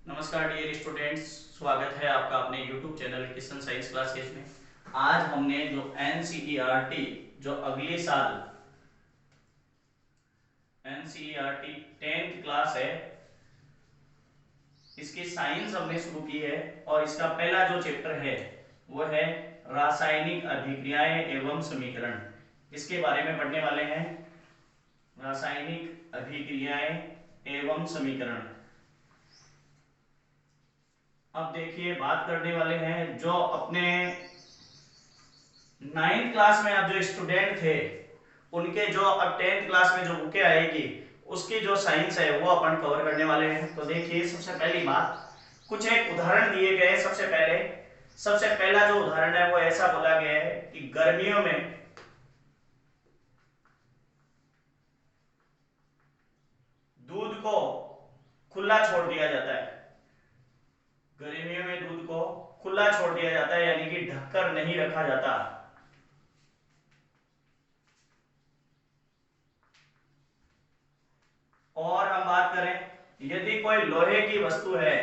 नमस्कार dear students, स्वागत है आपका अपने YouTube channel Kishan science classes में। आज हमने जो NCERT जो अगले साल NCERT 10th क्लास है, इसकी साइंस हमने शुरू की है और इसका पहला जो चैप्टर है वो है रासायनिक अभिक्रियाएं एवं समीकरण। इसके बारे में पढ़ने वाले हैं, रासायनिक अभिक्रियाएं एवं समीकरण। अब देखिए, बात करने वाले हैं जो अपने 9th क्लास में अब जो स्टूडेंट थे उनके जो अब 10th क्लास में जो बुकें आएगी उसकी जो साइंस है वो अपन कवर करने वाले हैं। तो देखिए, सबसे पहली बात, कुछ एक उदाहरण दिए गए। सबसे पहला जो उदाहरण है वो ऐसा बोला गया है कि गर्मियों में दूध को खुला छोड़ दिया जाता है। गर्मियों में दूध को खुला छोड़ दिया जाता है, यानी कि ढककर नहीं रखा जाता। और हम बात करें, यदि कोई लोहे की वस्तु है,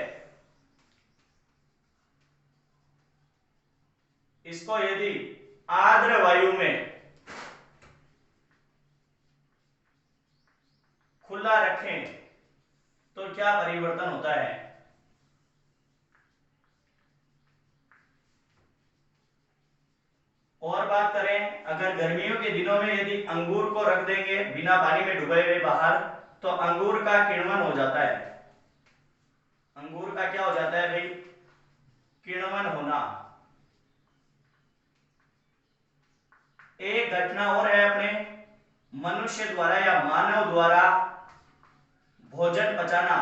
इसको यदि आर्द्र वायु में खुला रखें तो क्या परिवर्तन होता है। और बात करें, अगर गर्मियों के दिनों में यदि अंगूर को रख देंगे बिना पानी में डुबे हुए बाहर, तो अंगूर का किण्वन हो जाता है। अंगूर का क्या हो जाता है भाई? किण्वन होना। एक घटना और है, अपने मनुष्य द्वारा या मानव द्वारा भोजन पचाना।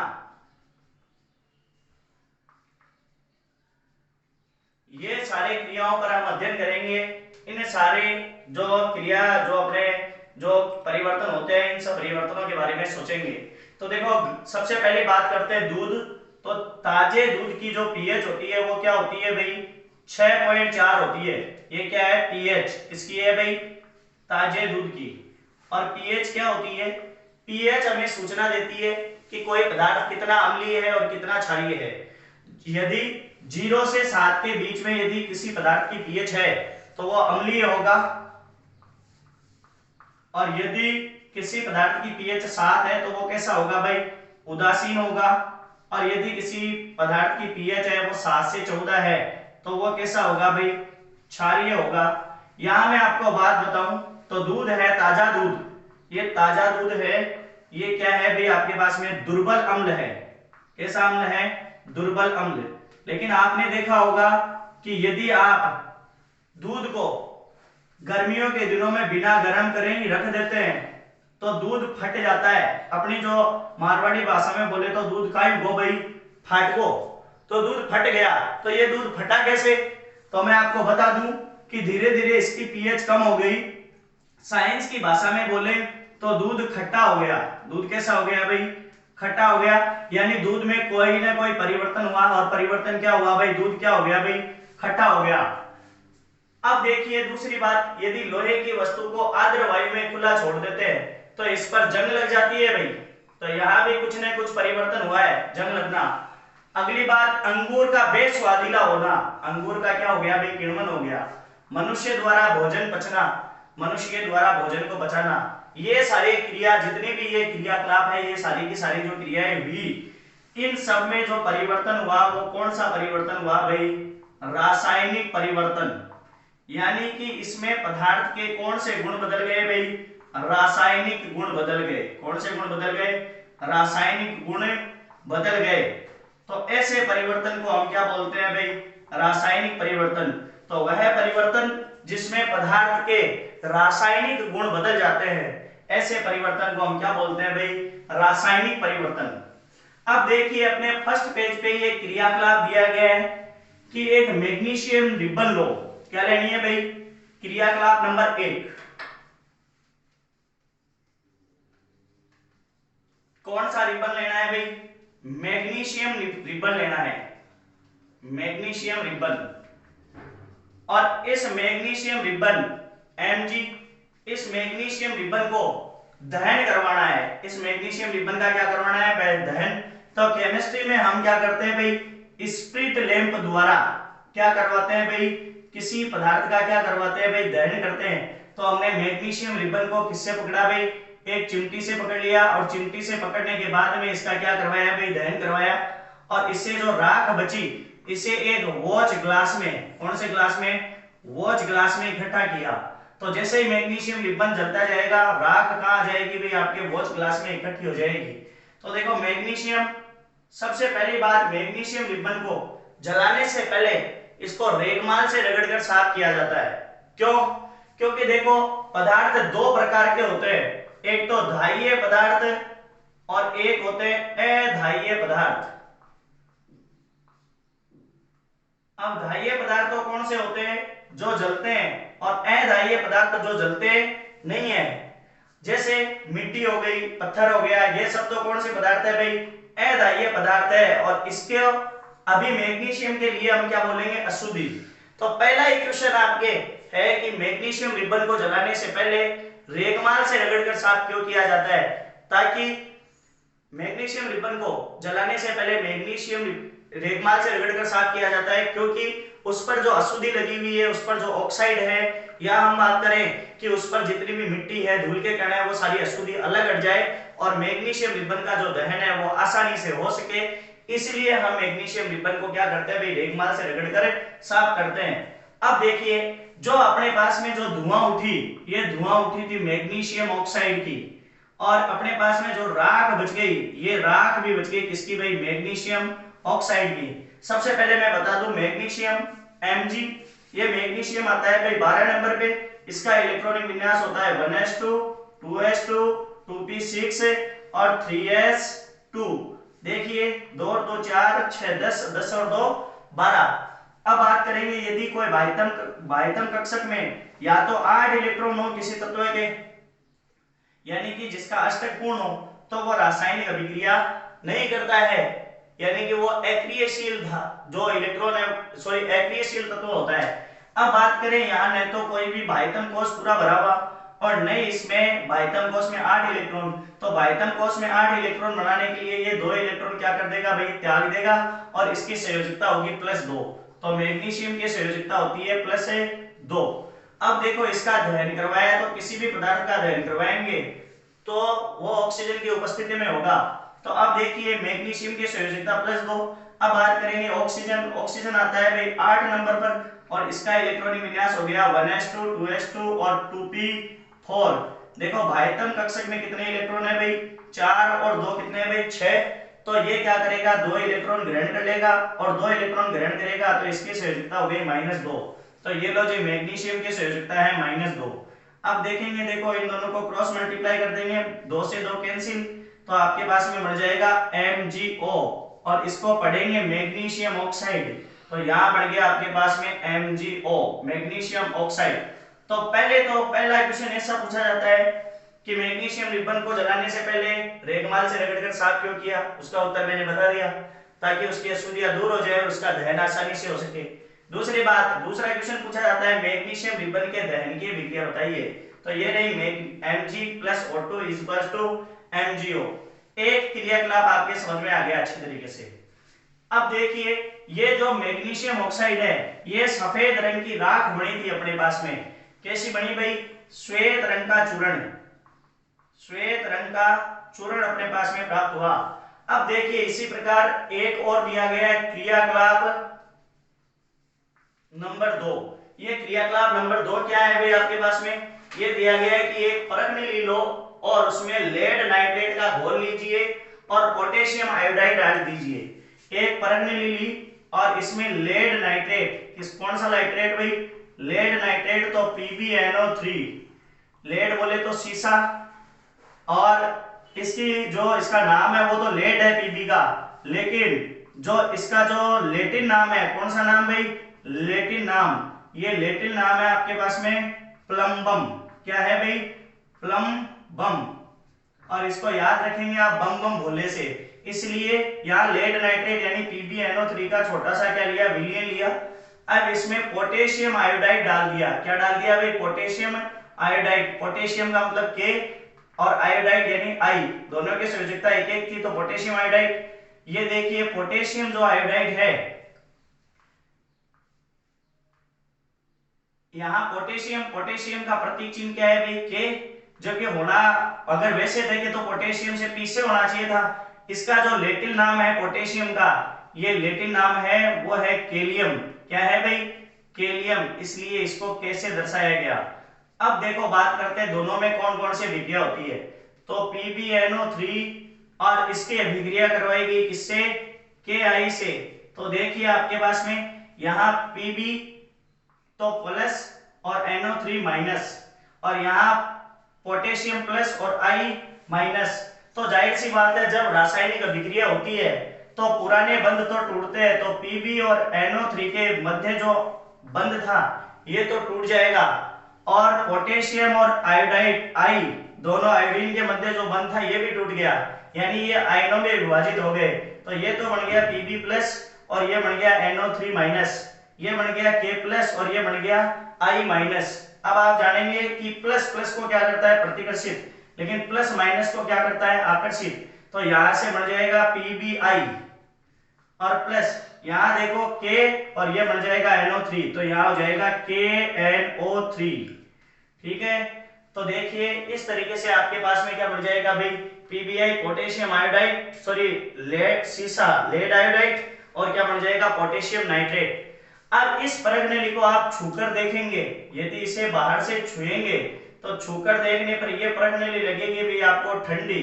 ये सारे क्रियाओं पर हम अध्ययन करेंगे। इन सारे जो क्रिया जो अपने जो परिवर्तन होते हैं, इन सब परिवर्तनों के बारे में सोचेंगे। तो देखो, सबसे पहले बात करते हैं दूध। तो ताजे दूध की जो पीएच होती है वो क्या होती है भाई? 6.4 होती है। ये क्या है? पीएच इसकी है भाई, ताजे दूध की। और पीएच क्या होती है? पीएच हमें सूचना देती है कि कोई पदार्थ कितना अम्लीय है और कितना क्षारीय है। यदि 0 से 7 के बीच में यदि किसी पदार्थ की पीएच है तो वो अम्लीय होगा, और यदि किसी पदार्थ की पीएच 7 है तो वो कैसा होगा भाई? उदासीन होगा। और यदि किसी पदार्थ की पीएच है वो 7 से 14 है तो वो कैसा होगा भाई? क्षारीय होगा। यहां मैं आपको बात बताऊं तो दूध है, ताजा दूध, ये ताजा दूध है, ये क्या है भाई? आपके पास में दुर्बल अम्ल है। कैसा अम्ल है? दुर्बल अम्ल। लेकिन आपने देखा होगा कि यदि आप दूध को गर्मियों के दिनों में बिना गर्म करे ही रख देते हैं तो दूध फट जाता है। अपनी जो मारवाड़ी भाषा में बोले तो दूध काई गो भाई, फाट गो। तो दूध फट गया। तो ये दूध फटा कैसे? तो मैं आपको बता दूं कि धीरे धीरे इसकी पीएच कम हो गई। साइंस की भाषा में बोले तो दूध खट्टा हो गया। दूध कैसा हो गया भाई? खट्टा हो गया। यानी दूध में कोई ना कोई परिवर्तन हुआ, और परिवर्तन क्या हुआ भाई? दूध क्या हो गया भाई? खट्टा हो गया। अब देखिए दूसरी बात, यदि लोहे की वस्तु को आर्द्र वायु में खुला छोड़ देते हैं तो इस पर जंग लग जाती है भाई। तो यहां भी कुछ न कुछ परिवर्तन हुआ है, जंग लगना। अगली बात, अंगूर का बेस्वादिला होना। अंगूर का क्या हो गया भाई? किण्वन हो गया। मनुष्य द्वारा भोजन पचना, मनुष्य के द्वारा भोजन को पचाना। ये सारी क्रिया, जितनी भी ये क्रियाकलाप है, ये सारी की सारी जो क्रियाएं हुई, इन सब में जो परिवर्तन हुआ वो कौन सा परिवर्तन हुआ भाई? रासायनिक परिवर्तन। यानी कि इसमें पदार्थ के कौन से गुण बदल गए भाई? रासायनिक गुण बदल गए। कौन से गुण बदल गए? रासायनिक गुण बदल गए। तो ऐसे परिवर्तन को हम क्या बोलते हैं भाई? रासायनिक परिवर्तन। तो वह परिवर्तन जिसमें पदार्थ के रासायनिक गुण बदल जाते हैं, ऐसे परिवर्तन को हम क्या बोलते हैं भाई? रासायनिक परिवर्तन। अब देखिए, अपने फर्स्ट पेज पे ये क्रियाकलाप दिया गया है कि एक मैग्नीशियम रिबन लो। क्या लेनी है भाई? क्रियाकलाप नंबर 1। कौन सा रिबन लेना है भाई? मैग्नीशियम रिबन लेना है, मैग्नीशियम रिबन। और इस मैग्नीशियम रिबन Mg, इस मैग्नीशियम रिबन को दहन करवाना है। इस मैग्नीशियम रिबन का क्या करवाना है? दहन तो केमिस्ट्री में हम क्या करते हैं भाई, स्प्रिट लैंप द्वारा क्या करवाते हैं भाई, किसी पदार्थ का क्या करवाते हैं भाई, दहन करते हैं। तो हमने मैग्नीशियम रिबन को किससे पकड़ा भाई, एक चिमटी से पकड़ लिया, और चिमटी से पकड़ने के बाद में इसका क्या करवाया भाई, दहन करवाया, और इससे जो राख बची इसे एक वॉच ग्लास में, कौन से ग्लास में, वॉच ग्लास में इकट्ठा किया। तो जैसे ही मैग्नीशियम रिबन जलता जाएगा, राख कहाँ आ जाएगी भाई, आपके वॉच ग्लास में इकट्ठी हो जाएगी। तो देखो मैग्नीशियम, सबसे पहली बात, मैग्नीशियम रिबन को जलाने से पहले इसको रेगमाल से रगड़कर साफ किया जाता है। क्यों? क्योंकि देखो पदार्थ दो प्रकार के होते हैं, एक तो धाह्य पदार्थ और एक होते हैं अधाह्य पदार्थ। अब धाह्य पदार्थ तो कौन से होते हैं, जो जलते हैं, और अधाह्य पदार्थ जो जलते नहीं है, जैसे मिट्टी हो गई, पत्थर हो गया, ये सब तो कौन से पदार्थ है भाई, अधाह्य पदार्थ है। और इसके अभी मैग्नीशियम के लिए हम क्या बोलेंगे, अशुद्धि। तो पहला इक्वेशन आपके है कि मैग्नीशियम रिबन को जलाने से पहले रेगमाल से रगड़कर साफ क्यों किया जाता है, ताकि मैग्नीशियम रिबन को जलाने से पहले मैग्नीशियम रेगमाल से रगड़कर साफ किया जाता है, क्योंकि उस पर जो अशुद्धि लगी हुई है, उस पर जो ऑक्साइड है, या हम बात करें कि उस पर जितनी भी मिट्टी है, धूल के कण है, वो सारी अशुद्धि अलग हट जाए और मैग्नीशियम रिबन का जो दहन है वो आसानी से हो सके। इसलिए हम मैग्नीशियम रिबन को क्या करते हैं भाई, रेगमाल से रगड़कर साफ करते हैं। अब देखिए जो अपने पास में जो धुआं उठी, ये धुआं उठी थी मैग्नीशियम ऑक्साइड की, और अपने पास में जो राख बच गई, ये राख भी बच गई किसकी भाई, मैग्नीशियम ऑक्साइड की। सबसे पहले मैं बता दूं मैग्नीशियम Mg, ये मैग्नीशियम आता है भाई 12 नंबर पे, इसका इलेक्ट्रॉनिक विन्यास होता है 1s2 2s2 2p6 और 3s2। देखिए 2 और 2 4 6 10 10 और 2 12। अब बात करेंगे यदि कोई बाह्यतम कक्षक में या तो 8 इलेक्ट्रॉन हो किसी तत्व के, यानी कि जिसका अष्टक पूर्ण हो, तो वो रासायनिक अभिक्रिया नहीं करता है, यानी कि वो एक्रियशील जो इलेक्ट्रॉन है, सॉरी एक्रियशील तत्व होता है। अब बात करें यहाँ न तो कोई भी बाह्यतम कोश पूरा भरा हुआ और न इसमें बाह्यतम कोश में 8 इलेक्ट्रॉन, तो बाह्यतम कोश में 8 इलेक्ट्रॉन बनाने के लिए ये 2 इलेक्ट्रॉन क्या कर देगा भाई, त्याग देगा, और इसकी संयोजकता होगी +2। तो मैग्नीशियम की संयोजकता होती है +2। अब देखो इसका दहन करवाया, तो किसी भी पदार्थ का दहन करवाएंगे तो वो ऑक्सीजन की उपस्थिति में होगा। तो अब देखिए मैग्नीशियम की संयोजकता +2। अब बात करेंगे ऑक्सीजन, ऑक्सीजन आता है भाई 8 नंबर पर, और इसका इलेक्ट्रॉनिक विन्यास हो गया 1s2 2s2 और 2p4। देखो बाह्यतम कक्षक में कितने इलेक्ट्रॉन है भाई, 4 और 2 कितने हैं भाई, 6। तो ये क्या करेगा, 2 इलेक्ट्रॉन ग्रहण कर लेगा, और 2 इलेक्ट्रॉन ग्रहण करेगा, तो इसकी संयोजकता हो गई -2। तो ये लो जी मैग्नीशियम की संयोजकता है -2। अब देखेंगे, देखो इन दोनों को क्रॉस मल्टीप्लाई कर देंगे, 2 से 2 कैंसिल, तो आपके पास में बढ़ जाएगा MgO, और इसको पढ़ेंगे मैग्नीशियम ऑक्साइड, तो यहाँ बढ़ गया आपके पास में MgO, मैग्नीशियम ऑक्साइड। तो पहला क्वेश्चन ऐसा पूछा जाता है कि मैग्नीशियम रिबन को जलाने से पहले रेगमाल से रगड़कर साफ क्यों किया, उसका उत्तर मैंने बता दिया, ताकि उसकी अशुद्धियां दूर हो जाए और उसका दहन आसानी से हो सके। दूसरी बात, दूसरा क्वेश्चन पूछा जाता है मैग्नीशियम रिबन के दहन की विक्रिया बताइए, तो ये रही Mg + O2 = MgO। एक क्रियाकलाप आपके समझ में आ गया अच्छी तरीके से। अब देखिए ये जो मैग्नीशियम ऑक्साइड है, ये सफेद रंग की राख बनी थी अपने पास में, कैसी बनी भाई, श्वेत रंग का चूर्ण, श्वेत रंग का चूर्ण अपने पास में प्राप्त हुआ। अब देखिए इसी प्रकार एक और दिया गया है क्रियाकलाप नंबर 2। ये क्रियाकलाप नंबर 2 क्या है भाई आपके पास में, ये दिया गया है कि एक परखनी ली लो और उसमें लेड नाइट्रेट का घोल लीजिए और पोटेशियम आयोडाइड डाल दीजिए। एक परखनी ली और इसमें लेड नाइट्रेट, किस कौन सा नाइट्रेट भाई, लेड नाइट्रेट, तो PbNO3, लेड बोले तो शीशा, और इसकी जो इसका नाम है वो तो लेड है Pb का, लेकिन जो इसका जो लेटिन नाम है, कौन सा नाम भाई, लेटिन नाम, ये लेटिन नाम है आपके पास में प्लम्बम। क्या है भाई, प्लम्बम, और इसको याद रखेंगे आप बम बम भोले से, इसलिए यहाँ लेड नाइट्रेट यानी PbNO3 का छोटा सा क्या लिया, विलयन लिया। अब इसमें पोटेशियम आयोडाइड डाल दिया, क्या डाल दिया भाई, पोटेशियम आयोडाइड, पोटेशियम का मतलब K और आयोडाइड यानी I, दोनों की संयोजकता 1 1 थी, तो पोटेशियम आयोडाइड। ये देखिए पोटेशियम जो आयोडाइड है, यहाँ पोटेशियम, पोटेशियम का प्रतीक चिन्ह क्या है भाई, के, जो कि होना अगर वैसे देखे तो पोटेशियम से पीछे होना चाहिए था। इसका जो लैटिन नाम है पोटेशियम का, ये लैटिन नाम है वो है केलियम। क्या है भाई, केलियम, इसलिए इसको कैसे दर्शाया गया। अब देखो बात करते हैं दोनों में कौन कौन सी अभिक्रिया होती है। तो PbNO3 और इसकी अभिक्रिया करवाई गई किससे, Ki से। तो देखिए आपके पास में यहाँ Pb तो प्लस और NO3 माइनस, और यहाँ पोटेशियम प्लस और I माइनस। तो जाहिर सी बात है जब रासायनिक अभिक्रिया होती है तो पुराने बंध तो टूटते हैं, तो Pb और NO3 के मध्य जो बंध था ये तो टूट जाएगा, और पोटेशियम और आयोडाइड I दोनों आयोडीन के मध्य जो बंध था ये भी टूट गया, यानी ये आयनों में विभाजित हो गए। तो ये तो बन गया Pb प्लस और ये बन गया NO3 माइनस, ये बन गया K प्लस और ये बन गया I माइनस। अब आप जानेंगे कि प्लस प्लस को क्या करता है, प्रतिकर्षित, लेकिन प्लस माइनस को क्या करता है, आकर्षित। तो यहां से बन जाएगा PbI और प्लस यहां देखो K और ये बन जाएगा NO3, तो यहां हो जाएगा KNO3। ठीक है, तो देखिए इस तरीके से आपके पास में क्या बन जाएगा भाई, PbI potassium iodide, sorry lead सीसा लेड आयोडाइड, और क्या बन जाएगा पोटेशियम नाइट्रेट। अब इस परख नली को आप छूकर देखेंगे, यदि इसे बाहर से छुएंगे तो छूकर देखने पर यह परख नली लगेगी भी आपको ठंडी।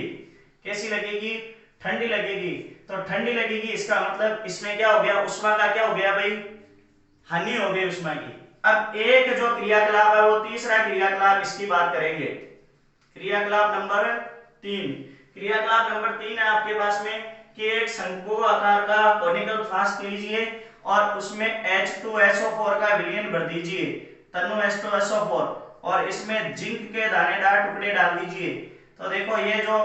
कैसी लगेगी, ठंडी लगेगी। तो ठंडी लगेगी इसका मतलब इसमें क्या हो गया, उष्मा का क्या हो गया भाई, हानि हो गई उष्मा की। अब एक जो क्रियाकलाप है वो तीसरा क्रियाकलाप इसकी बात करेंगे, क्रियाकलाप नंबर 3। क्रियाकलाप नंबर 3 है आपके पास में कि एक शंकु आकार का कोनिकल फ्लास्क लीजिए और उसमें H2SO4 का विलयन भर दीजिए, तनु H2SO4, और इसमें जिंक के दानेदार टुकड़े डाल दीजिए। तो देखो ये जो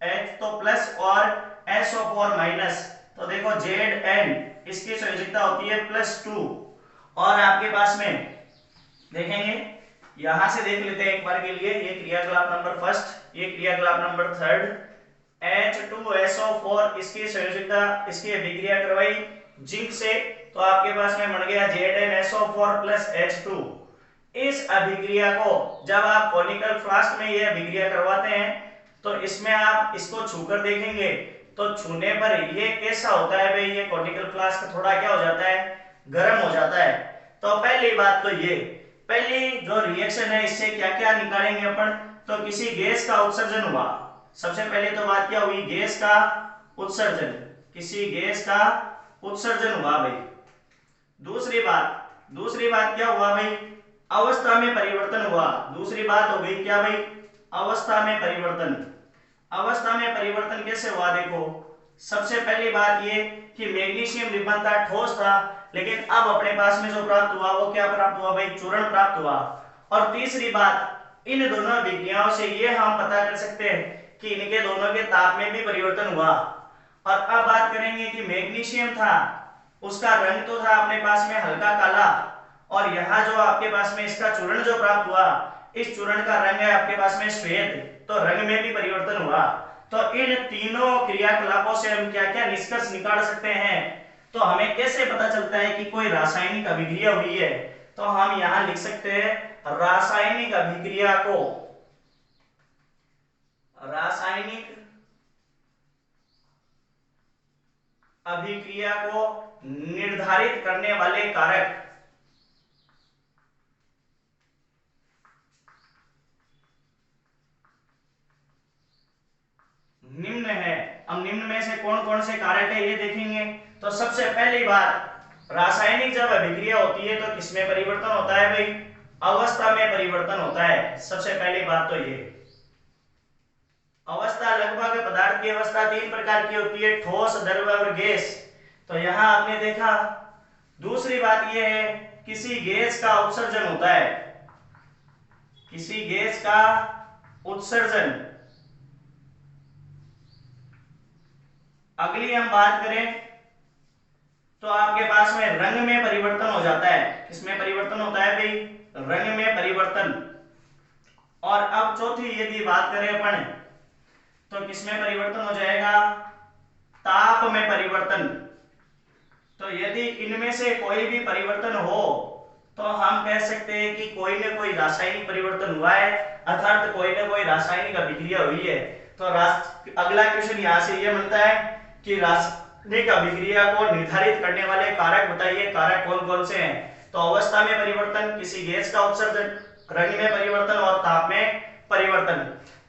H तो प्लस और SO4 माइनस, तो देखो Zn इसकी संयोजकता होती है +2, और आपके पास में देखेंगे यहां से देख लेते हैं एक बार के लिए, ये क्रियाकलाप नंबर फर्स्ट, ये क्रियाकलाप नंबर थर्ड। H2SO4 इसकी संयोजकता, इसकी अभिक्रिया करवाई जिंक से, तो आपके पास में बन गया ZnSO4 प्लस H2। इस अभिक्रिया को जब आप कोनिकल फ्लास्क में ये अभिक्रिया करवाते हैं तो इसमें आप इसको छूकर देखेंगे, तो छूने पर ये कैसा होता है भाई, ये कोनिकल फ्लास्क थोड़ा क्या हो जाता है, गर्म हो जाता है। तो पहली बात तो ये, पहली जो रिएक्शन है इससे क्या क्या निकालेंगे अपन, तो किसी गैस का उत्सर्जन हुआ। सबसे पहले तो बात क्या हुई, गैस का उत्सर्जन, किसी गैस का उत्सर्जन हुआ भाई। दूसरी बात क्या हुआ भाई, अवस्था में परिवर्तन हुआ। दूसरी बात हो गई क्या भाई, अवस्था में परिवर्तन। अवस्था में परिवर्तन कैसे हुआ, देखो सबसे पहली बात ये कि मैग्नीशियम रिबन था, ठोस था, लेकिन अब अपने पास में जो प्राप्त हुआ वो क्या प्राप्त हुआ भाई, चूर्ण प्राप्त हुआ। और तीसरी बात, इन दोनों अभिक्रियाओं से ये हम पता कर सकते हैं कि इनके दोनों के ताप में भी परिवर्तन हुआ। और अब बात करेंगे कि मैग्नीशियम था, उसका रंग तो था अपने पास में हल्का काला, और यहाँ जो आपके पास में इसका चूर्ण जो प्राप्त हुआ, इस चूर्ण का रंग है आपके पास में श्वेत, तो रंग में भी परिवर्तन हुआ। तो इन तीनों क्रियाकलापों से हम क्या क्या निष्कर्ष निकाल सकते हैं, तो हमें कैसे पता चलता है कि कोई रासायनिक अभिक्रिया हुई है, तो हम यहाँ लिख सकते हैं रासायनिक अभिक्रिया को निर्धारित करने वाले कारक निम्न है। अब निम्न में से कौन कौन से कारक है ये देखेंगे। तो सबसे पहली बात, रासायनिक जब अभिक्रिया होती है तो किसमें परिवर्तन होता है भाई, अवस्था में परिवर्तन होता है। सबसे पहली बात तो ये अवस्था, लगभग पदार्थ की अवस्था 3 प्रकार की होती है, ठोस, द्रव और गैस। तो यहां आपने देखा। दूसरी बात यह है किसी गैस का उत्सर्जन होता है, किसी गैस का उत्सर्जन। अगली हम बात करें तो आपके पास में रंग में परिवर्तन हो जाता है। किसमें परिवर्तन होता है भाई, रंग में परिवर्तन। और अब चौथी यदि बात करें अपन तो किसमें परिवर्तन हो जाएगा, ताप में परिवर्तन। तो यदि इनमें से कोई भी परिवर्तन हो तो हम कह सकते हैं कि कोई ना कोई रासायनिक परिवर्तन हुआ है, अर्थात कोई ना कोई रासायनिक अभिक्रिया हुई है। तो अगला क्वेश्चन यहाँ से ये बनता है कि रासायनिक अभिक्रिया को निर्धारित करने वाले कारक बताइए, कारक कौन कौन से हैं। तो अवस्था में परिवर्तन, किसी गैस का उत्सर्जन, रंग में परिवर्तन और ताप में परिवर्तन।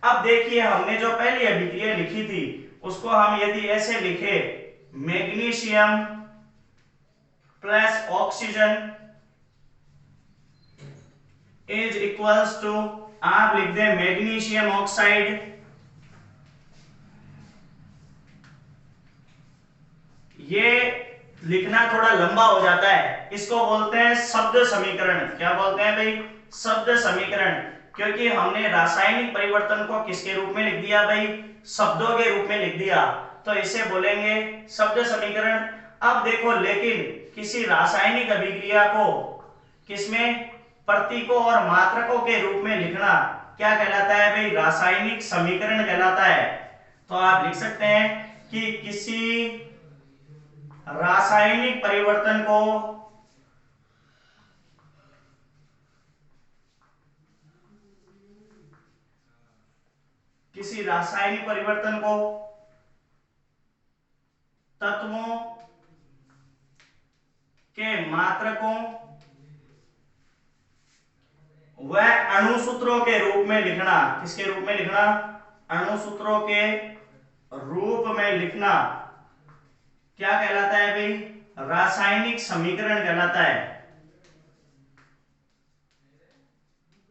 अब देखिए हमने जो पहली अभिक्रिया लिखी थी उसको हम यदि ऐसे लिखे, magnesium plus oxygen is equals to, आप लिख दें मैग्नीशियम ऑक्साइड, ये लिखना थोड़ा लंबा हो जाता है, इसको बोलते हैं शब्द समीकरण। क्या बोलते हैं भाई? शब्द समीकरण। क्योंकि हमने रासायनिक परिवर्तन को किसके रूप में लिख दिया भाई? शब्दों के रूप में लिख दिया, तो इसे बोलेंगे शब्द समीकरण। अब देखो, लेकिन किसी रासायनिक अभिक्रिया को किसमें? प्रतीकों और मात्रकों के रूप में लिखना क्या कहलाता है भाई? रासायनिक समीकरण कहलाता है। तो आप लिख सकते हैं कि किसी रासायनिक परिवर्तन को तत्वों के मात्रकों व अणुसूत्रों के रूप में लिखना। किसके रूप में लिखना? अणुसूत्रों के रूप में लिखना क्या कहलाता है भाई? रासायनिक समीकरण कहलाता है।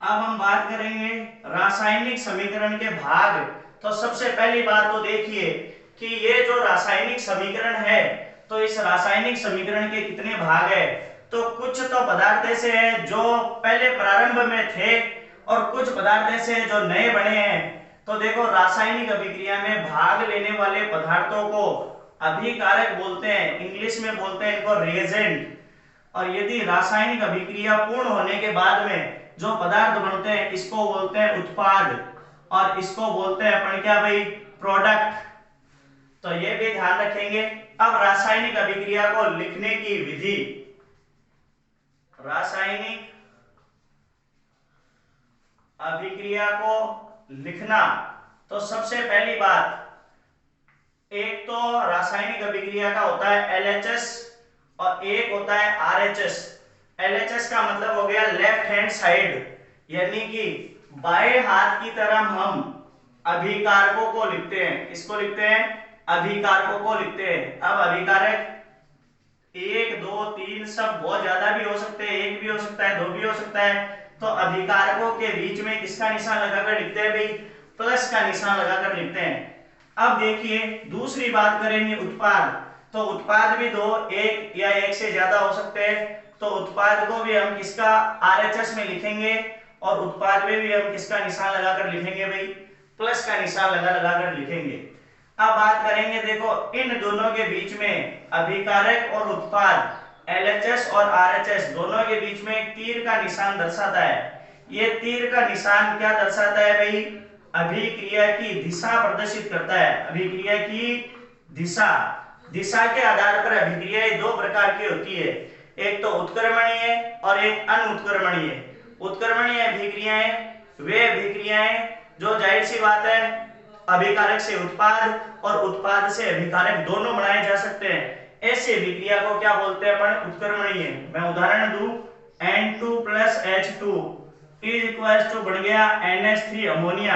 अब हम बात करेंगे रासायनिक समीकरण के भाग। तो सबसे पहली बात तो देखिए कि ये जो रासायनिक समीकरण है, तो इस रासायनिक समीकरण के कितने भाग है? तो कुछ तो पदार्थ ऐसे हैं जो पहले प्रारंभ में थे और कुछ पदार्थ ऐसे हैं जो नए बने हैं। तो देखो, रासायनिक अभिक्रिया में भाग लेने वाले पदार्थों को अभिकारक बोलते हैं, इंग्लिश में बोलते हैं इनको रिएजेंट। और यदि रासायनिक अभिक्रिया पूर्ण होने के बाद में जो पदार्थ बनते हैं इसको बोलते हैं उत्पाद, और इसको बोलते हैं अपन क्या भाई? प्रोडक्ट। तो ये भी ध्यान रखेंगे। अब रासायनिक अभिक्रिया को लिखने की विधि, रासायनिक अभिक्रिया को लिखना, तो सबसे पहली बात, एक तो रासायनिक अभिक्रिया का होता है LHS और एक होता है RHS। LHS का मतलब हो गया लेफ्ट हैंड साइड, यानी कि बाएं हाथ की तरफ हम अभिकारकों को लिखते हैं। इसको लिखते हैं अभिकारकों को लिखते हैं। अब अभिकारक 1 2 3 सब बहुत ज्यादा भी हो सकते हैं, एक भी हो सकता है, दो भी हो सकता है। तो अभिकारकों के बीच में किसका निशान लगाकर लिखते हैं भाई? प्लस का निशान लगाकर लिखते हैं। अब देखिए दूसरी बात करेंगे उत्पाद। तो उत्पाद भी दो, एक या एक से ज्यादा हो सकते हैं। तो उत्पाद को भी हम किसका? RHS में लिखेंगे, और उत्पाद में भी हम किसका निशान लगाकर लिखेंगे भाई? प्लस का निशान लगाकर लिखेंगे। अब बात करेंगे, देखो इन दोनों के बीच में अभिकारक और उत्पाद LHS और RHS दोनों के बीच में एक तीर का निशान दर्शाता है। ये तीर का निशान क्या दर्शाता है भाई? अभिक्रिया की दिशा प्रदर्शित करता है। अभिक्रिया की दिशा के आधार पर अभिक्रियाएं दो प्रकार की होती है, एक तो उत्क्रमणीय और एक अनुत्क्रमणीय। उत्क्रमणीय अभिक्रियाएं वे अभिक्रियाएं जो जाहिर सी बात है अभिकारक से उत्पाद और उत्पाद से अभिकारक दोनों बनाए जा सकते हैं। ऐसी अभिक्रिया को क्या बोलते हैं अपन? उत्क्रमणीय। मैं उदाहरण दूं, N2 + H2 is equals to बन गया NH3 अमोनिया।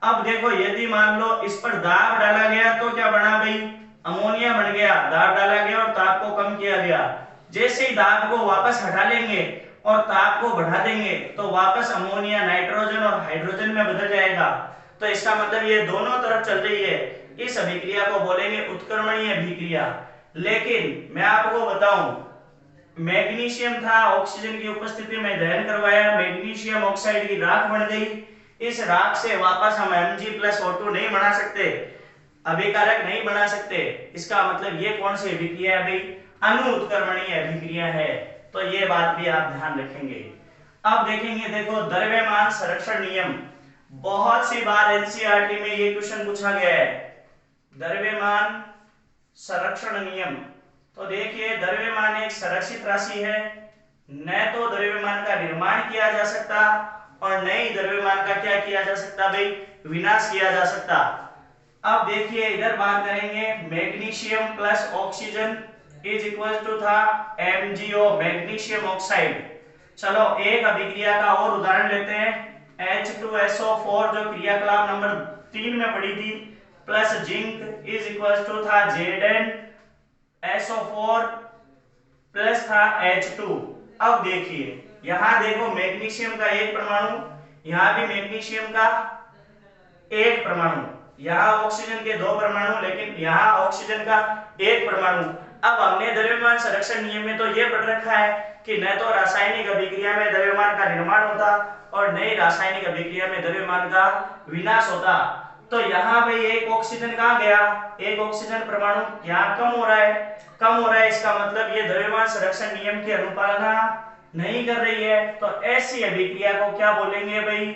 अब देखो यदि मान लो इस पर दाब डाला गया तो क्या बना भाई? अमोनिया बन गया। दाब डाला गया और ताप को कम किया गया। जैसे ही दाब को वापस हटा लेंगे और ताप को बढ़ा देंगे तो वापस अमोनिया नाइट्रोजन और हाइड्रोजन में बदल जाएगा। तो इसका मतलब ये दोनों तरफ चल रही है। इस अभिक्रिया को बोलेंगे उत्क्रमणीय अभिक्रिया। लेकिन मैं आपको बताऊं, मैग्नीशियम था, ऑक्सीजन की उपस्थिति में दहन करवाया, मैग्नीशियम ऑक्साइड की राख बन गई। इस राख से वापस हम Mg+O2 नहीं बना सकते, अभिकारक नहीं बना सकते। इसका मतलब ये कौन सी अभिक्रिया है भाई? अनुत्क्रमणीय अभिक्रिया है। तो ये बात भी आप ध्यान रखेंगे। अब देखेंगे, देखो द्रव्यमान संरक्षण नियम, बहुत सी बार एनसीईआरटी में ये क्वेश्चन पूछा गया है। द्रव्यमान संरक्षण नियम। तो देखिए द्रव्यमान एक संरक्षित राशि है, न तो द्रव्यमान का निर्माण किया जा सकता और न ही द्रव्यमान का क्या किया जा सकता भाई, विनाश किया जा सकता। अब देखिए इधर बात करेंगे, magnesium plus oxygen is equal to था MgO, मैग्नीशियम ऑक्साइड। चलो एक अभिक्रिया का और उदाहरण लेते हैं, H2SO4 जो क्रियाकलाप नंबर 3 में पड़ी थी, plus zinc is equal to था ZnSO4 प्लस था H2। अब देखिए यहां देखो मैग्नीशियम का एक परमाणु, यहां भी मैग्नीशियम का एक परमाणु, यहाँ ऑक्सीजन के दो परमाणु, लेकिन यहाँ ऑक्सीजन का एक परमाणु। अब हमने द्रव्यमान संरक्षण नियम में तो ये पढ़ रखा है कि न तो रासायनिक अभिक्रिया में द्रव्यमान का निर्माण होता और न ही रासायनिक अभिक्रिया में द्रव्यमान का विनाश होता। तो यहाँ भाई एक ऑक्सीजन कहाँ गया, एक ऑक्सीजन परमाणु यहाँ कम हो रहा है, कम हो रहा है, इसका मतलब ये द्रव्यमान संरक्षण नियम की अनुपालना नहीं कर रही है। तो ऐसी अभिक्रिया को क्या बोलेंगे भाई,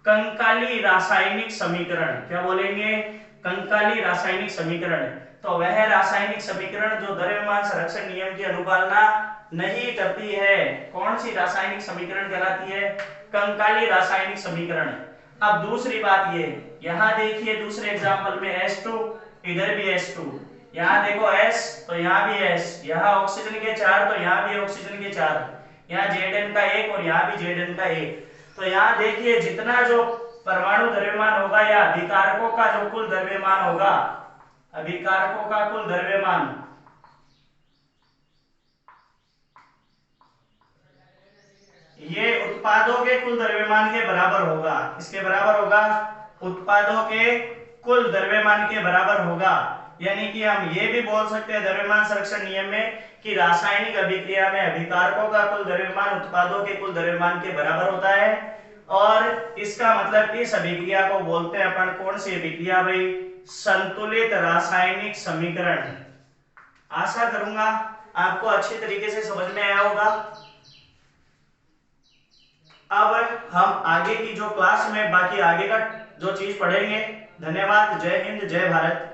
कंकाली रासायनिक समीकरण। क्या बोलेंगे, कंकाली रासायनिक समीकरण। तो वह रासायनिक समीकरण जो द्रव्यमान संरक्षण नियम की अनुपालना नहीं करती है, कौन सी रासायनिक समीकरण कहलाती है, कंकाली रासायनिक समीकरण। अब दूसरी बात ये, यहाँ देखिए दूसरे एग्जांपल में H2, इधर भी H2, यहाँ देखो S तो यहाँ भी S, यहाँ ऑक्सीजन के 4 तो यहाँ भी ऑक्सीजन के 4, यहाँ Zn का 1 और यहाँ भी Zn का 1। तो यहाँ देखिए जितना जो परमाणु द्रव्यमान होगा या अभिकारकों का जो कुल द्रव्यमान होगा, अभिकारकों का कुल द्रव्यमान, ये उत्पादों के कुल द्रव्यमान के बराबर होगा। किसके बराबर होगा, उत्पादों के कुल द्रव्यमान के बराबर होगा। यानी कि हम ये भी बोल सकते हैं द्रव्यमान संरक्षण नियम में कि रासायनिक अभिक्रिया में अभिकारकों का कुल द्रव्यमान उत्पादों के कुल द्रव्यमान के बराबर होता है। और इसका मतलब इस अभिक्रिया को बोलते हैं अपन, कौन सी अभिक्रिया भाई, संतुलित रासायनिक समीकरण। आशा करूंगा आपको अच्छी तरीके से समझ में आया होगा। अब हम आगे की जो क्लास में बाकी आगे का जो चीज पढ़ेंगे। धन्यवाद, जय हिंद, जय भारत।